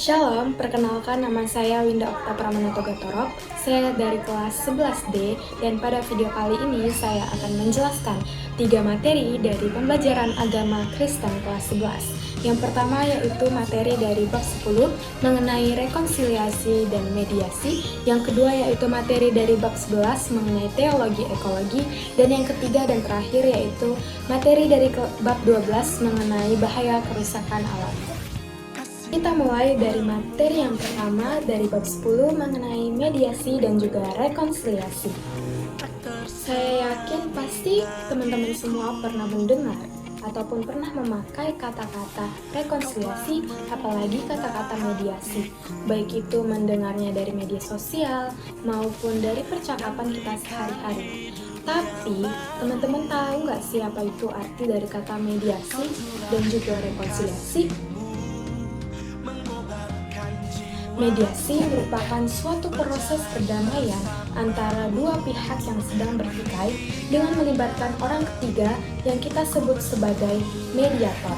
Shalom, perkenalkan nama saya Winda Okta Pramana Togatorop. Saya dari kelas 11D dan pada video kali ini saya akan menjelaskan 3 materi dari pembelajaran agama Kristen kelas 11. Yang pertama yaitu materi dari bab 10 mengenai rekonsiliasi dan mediasi. Yang kedua yaitu materi dari bab 11 mengenai teologi ekologi. Dan yang ketiga dan terakhir yaitu materi dari bab 12 mengenai bahaya kerusakan alam. Kita mulai dari materi yang pertama dari bab 10 mengenai mediasi dan juga rekonsiliasi. Saya yakin pasti teman-teman semua pernah mendengar ataupun pernah memakai kata-kata rekonsiliasi, apalagi kata-kata mediasi. Baik itu mendengarnya dari media sosial maupun dari percakapan kita sehari-hari. Tapi, teman-teman tahu nggak sih apa itu arti dari kata mediasi dan juga rekonsiliasi? Mediasi merupakan suatu proses perdamaian antara dua pihak yang sedang bertikai dengan melibatkan orang ketiga yang kita sebut sebagai mediator.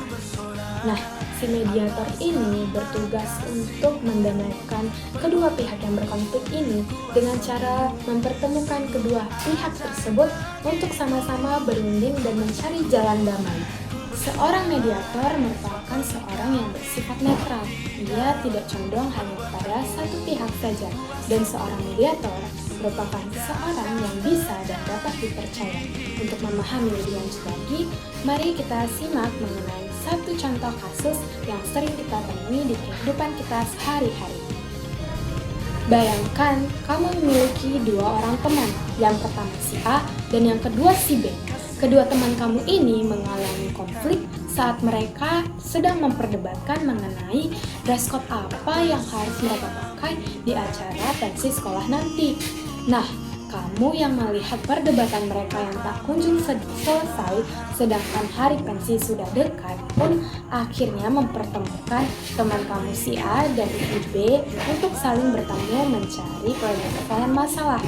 Nah, si mediator ini bertugas untuk mendamaikan kedua pihak yang berkonflik ini dengan cara mempertemukan kedua pihak tersebut untuk sama-sama berunding dan mencari jalan damai. Seorang mediator merupakan seorang yang bersifat netral. Ia tidak condong hanya kepada satu pihak saja. Dan seorang mediator merupakan seseorang yang bisa dan dapat dipercaya. Untuk memahami lebih lanjut lagi, mari kita simak mengenai satu contoh kasus yang sering kita temui di kehidupan kita sehari-hari. Bayangkan kamu memiliki dua orang teman, yang pertama si A dan yang kedua si B. Kedua teman kamu ini mengalami konflik saat mereka sedang memperdebatkan mengenai dress code apa yang harus mereka pakai di acara pensi sekolah nanti. Nah, kamu yang melihat perdebatan mereka yang tak kunjung selesai, sedangkan hari pensi sudah dekat pun akhirnya mempertemukan teman kamu si A dan si B untuk saling bertemu mencari penyelesaian masalah.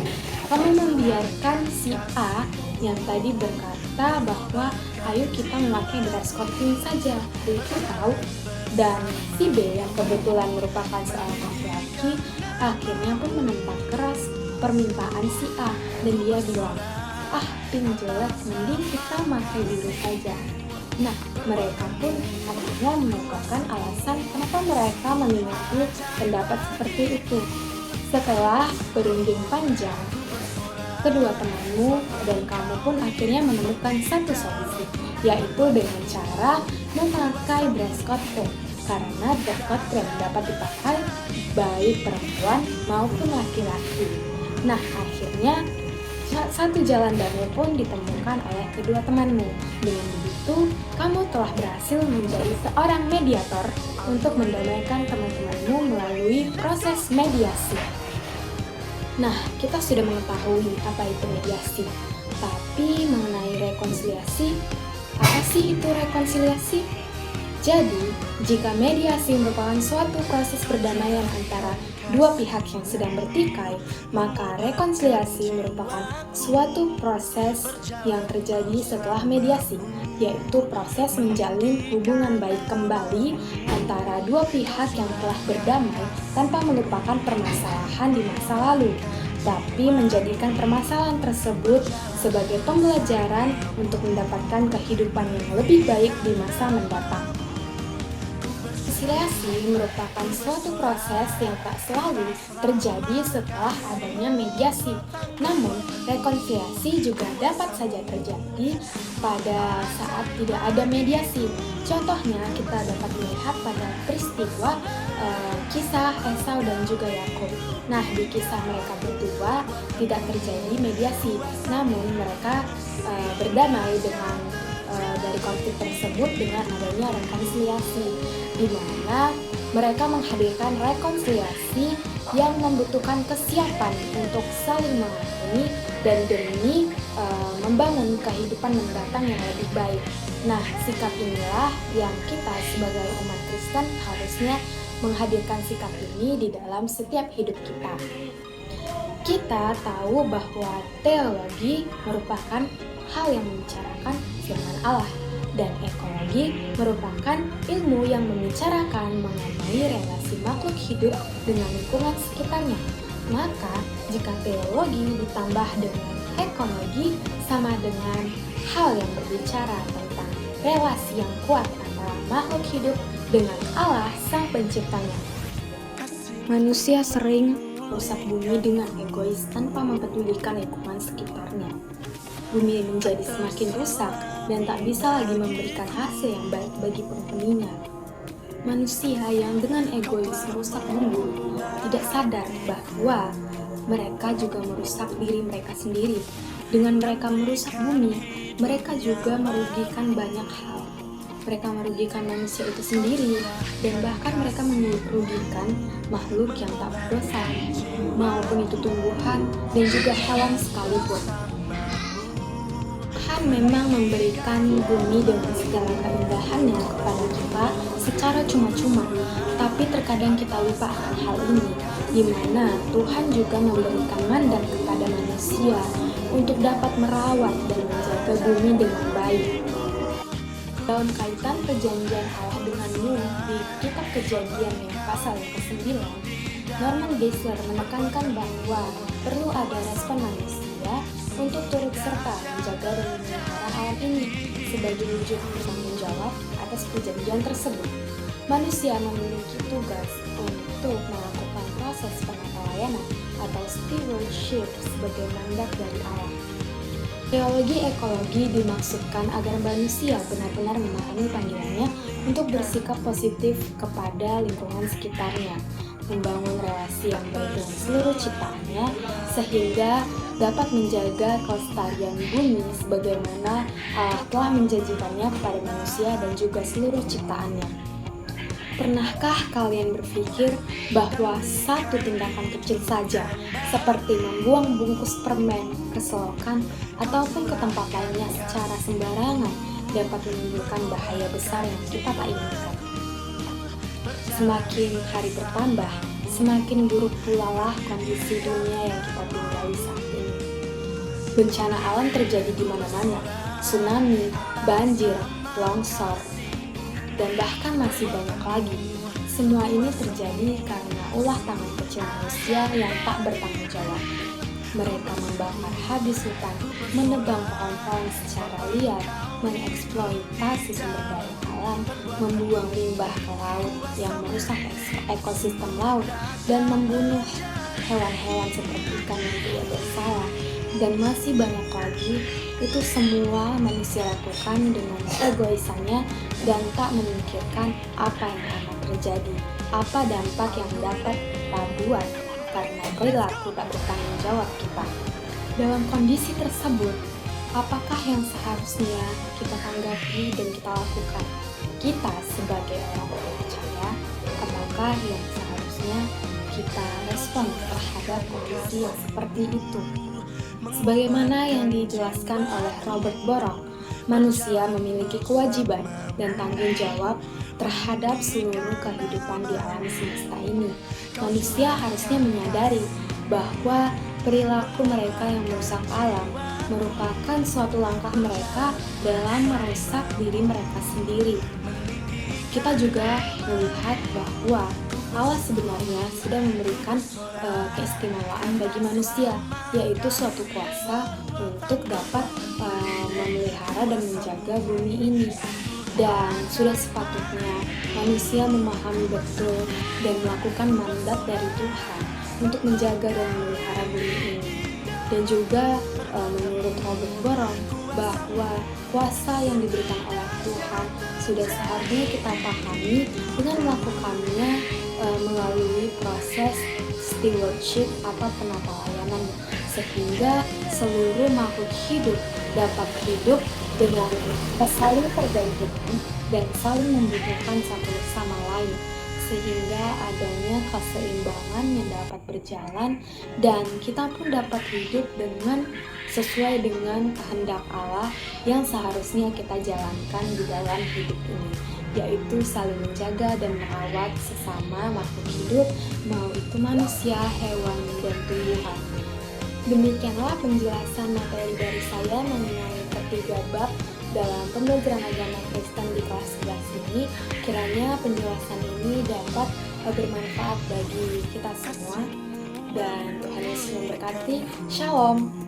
Kamu membiarkan si A yang tadi berkata bahwa ayo kita memakai dress code ini saja, itu tahu. Dan si B yang kebetulan merupakan seorang laki-laki akhirnya pun menentang keras permintaan si A dan dia bilang, pink jelek, mending kita pakai dulu saja. Nah, mereka pun akhirnya mengungkapkan alasan kenapa mereka memiliki pendapat seperti itu. Setelah berunding panjang, kedua temanmu dan kamu pun akhirnya menemukan satu solusi, yaitu dengan cara memakai dress code pink, karena dress code pink dapat dipakai baik perempuan maupun laki-laki. Nah, akhirnya satu jalan damai pun ditemukan oleh kedua temanmu. Dengan begitu, kamu telah berhasil menjadi seorang mediator untuk mendamaikan teman-temanmu melalui proses mediasi. Nah, kita sudah mengetahui apa itu mediasi. Tapi mengenai rekonsiliasi, apa sih itu rekonsiliasi? Jadi, jika mediasi merupakan suatu proses perdamaian antara dua pihak yang sedang bertikai, maka rekonsiliasi merupakan suatu proses yang terjadi setelah mediasi, yaitu proses menjalin hubungan baik kembali antara dua pihak yang telah berdamai tanpa melupakan permasalahan di masa lalu, tapi menjadikan permasalahan tersebut sebagai pembelajaran untuk mendapatkan kehidupan yang lebih baik di masa mendatang. Rekonsiliasi merupakan suatu proses yang tak selalu terjadi setelah adanya mediasi. Namun, rekonsiliasi juga dapat saja terjadi pada saat tidak ada mediasi. Contohnya, kita dapat melihat pada peristiwa kisah Esau dan juga Yakub. Nah, di kisah mereka berdua tidak terjadi mediasi, namun mereka berdamai dengan dari konflik tersebut dengan adanya rekonsiliasi, di mana mereka menghadirkan rekonsiliasi yang membutuhkan kesiapan untuk saling mengampuni dan demi membangun kehidupan mendatang yang lebih baik. Nah, sikap inilah yang kita sebagai umat Kristen harusnya menghadirkan sikap ini di dalam setiap hidup kita. Kita tahu bahwa teologi merupakan hal yang membicarakan firman Allah. dan ekologi merupakan ilmu yang membicarakan mengenai relasi makhluk hidup dengan lingkungan sekitarnya. Maka, jika teologi ditambah dengan ekologi sama dengan hal yang berbicara tentang relasi yang kuat antara makhluk hidup dengan Allah Sang Penciptanya. Manusia sering merusak bumi dengan egois tanpa mempedulikan lingkungan sekitarnya. Bumi menjadi semakin rusak dan tak bisa lagi memberikan hasil yang baik bagi penghuninya. Manusia yang dengan egois merusak bumi tidak sadar bahwa mereka juga merusak diri mereka sendiri. Dengan mereka merusak bumi, mereka juga merugikan banyak hal. Mereka merugikan manusia itu sendiri, dan bahkan mereka merugikan makhluk yang tak berdosa, maupun itu tumbuhan dan juga hewan sekalipun. Tuhan memang memberikan bumi dengan segala keindahannya kepada kita secara cuma-cuma, tapi terkadang kita lupa akan hal ini, di mana Tuhan juga memberikan mandat kepada manusia untuk dapat merawat dan menjaga bumi dengan baik. Dalam kaitan perjanjian Allah dengan Nuh di kitab Kejadian yang pasal yang ke-9, Norman Geisler menekankan bahwa perlu ada respon manusia untuk turut serta menjaga dan memelihara alam ini sebagai wujud bertanggung jawab atas perjanjian tersebut. Manusia memiliki tugas untuk melakukan proses penata layanan atau stewardship sebagai mandat dari Allah. Teologi ekologi dimaksudkan agar manusia benar-benar memahami panggilannya untuk bersikap positif kepada lingkungan sekitarnya, membangun relasi yang baik dengan seluruh ciptaannya, sehingga dapat menjaga kelestarian bumi sebagaimana Allah telah menjanjikannya kepada manusia dan juga seluruh ciptaannya. Pernahkah kalian berpikir bahwa satu tindakan kecil saja, seperti membuang bungkus permen ke selokan ataupun ke tempat lainnya secara sembarangan, dapat menimbulkan bahaya besar yang kita tak inginkan? Semakin hari bertambah, semakin buruk pula lah kondisi dunia yang kita tinggali saat ini. Bencana alam terjadi di mana-mana, tsunami, banjir, longsor, dan bahkan masih banyak lagi. Semua ini terjadi karena ulah tangan kecil manusia yang tak bertanggung jawab. Mereka membakar habis hutan, menebang pohon-pohon secara liar, mengeksploitasi sumber daya alam, membuang limbah ke laut yang merusak ekosistem laut, dan membunuh hewan-hewan seperti ikan yang tidak bersalah, dan masih banyak lagi. Itu semua manusia lakukan dengan egoisannya dan tak memikirkan apa yang akan terjadi, apa dampak yang dapat kita buat karena perilaku tak bertanggung jawab kita. Dalam kondisi tersebut, apakah yang seharusnya kita tanggapi dan kita lakukan? Kita sebagai orang percaya, apakah yang seharusnya kita respon terhadap kondisi yang seperti itu? Sebagaimana yang dijelaskan oleh Robert Borok, manusia memiliki kewajiban dan tanggung jawab terhadap seluruh kehidupan di alam semesta ini. Manusia harusnya menyadari bahwa perilaku mereka yang merusak alam merupakan suatu langkah mereka dalam merusak diri mereka sendiri. Kita juga melihat bahwa Allah sebenarnya sudah memberikan keistimewaan bagi manusia, yaitu suatu kuasa untuk dapat memelihara dan menjaga bumi ini. Dan sudah sepatutnya manusia memahami betul dan melakukan mandat dari Tuhan untuk menjaga dan memelihara bumi ini. Dan juga menurut Robert Borok bahwa kuasa yang diberikan oleh Tuhan sudah seharusnya kita pahami dengan melakukannya melalui proses stewardship atau penata layanan, sehingga seluruh makhluk hidup dapat hidup dengan saling bergantian dan saling membutuhkan satu sama lain, sehingga adanya keseimbangan yang dapat berjalan dan kita pun dapat hidup dengan sesuai dengan kehendak Allah yang seharusnya kita jalankan di dalam hidup ini, yaitu saling menjaga dan merawat sesama makhluk hidup, mau itu manusia, hewan, dan tumbuhan. Demikianlah penjelasan materi dari saya mengenai ketiga bab dalam pembelajaran agama Kristen di kelas 11 ini. Kiranya penjelasan ini dapat bermanfaat bagi kita semua dan Tuhan Yesus memberkati. Shalom.